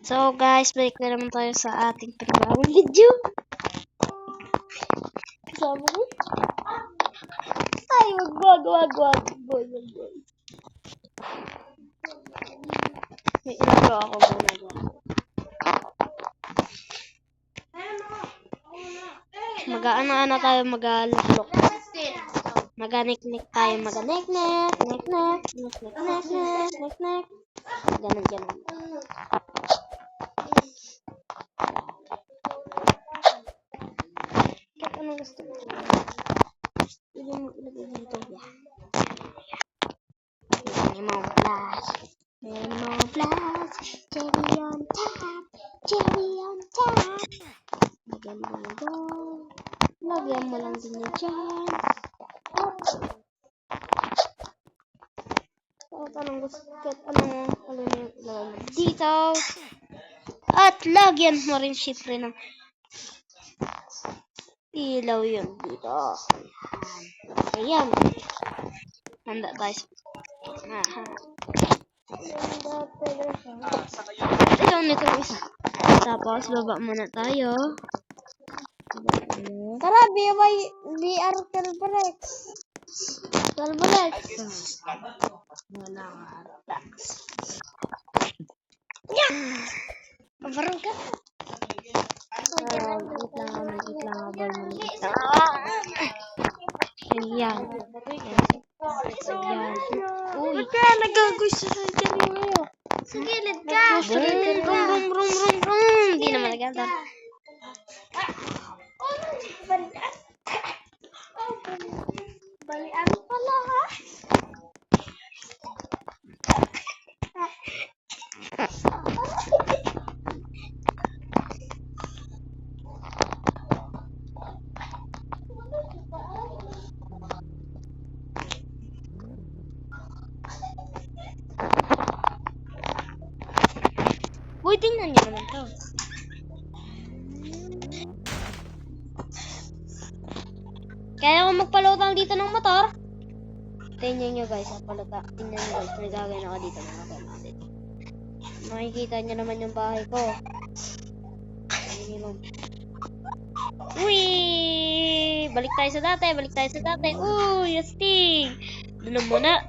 So guys, balik na naman tayo sa ating pinagawang video. Kasama ko. Ay, wag. Boy. May intro ako muna dyan. Mag-ano tayo, mag-luklok. Mag-nek-nek tayo, mag-nek-nek. Ganun. Kahit anong gusto mo. Pwede mo ilagay dito. Memo Blast. Cherry on top. Magaling. Lagyan mo lang din yan dyan. Kahit anong gusto, anong ilagay mo dito. At lagyan mo rin syempre ng ilaw yun dito. Ayan. Handa guys. Ilaw nito isa. Tapos baba muna tayo. Tara, VR Calbrex. Wala nga. Yan! Pabarong ka. Maliit lang. Ayan. Uy, Kaya nagagusto sa cherry mo. sa gilid ka. Brum. Hindi naman naganda. Balian pala ha. Uy, tingnan nyo naman to. Kaya ako magpalutang dito ng motor. Tingnan nyo guys, tingnan nyo guys, nagagawin ako dito mga kapatid. Makikita nyo naman yung bahay ko. Uy! Balik tayo sa dati. Uy, astig! Doon muna.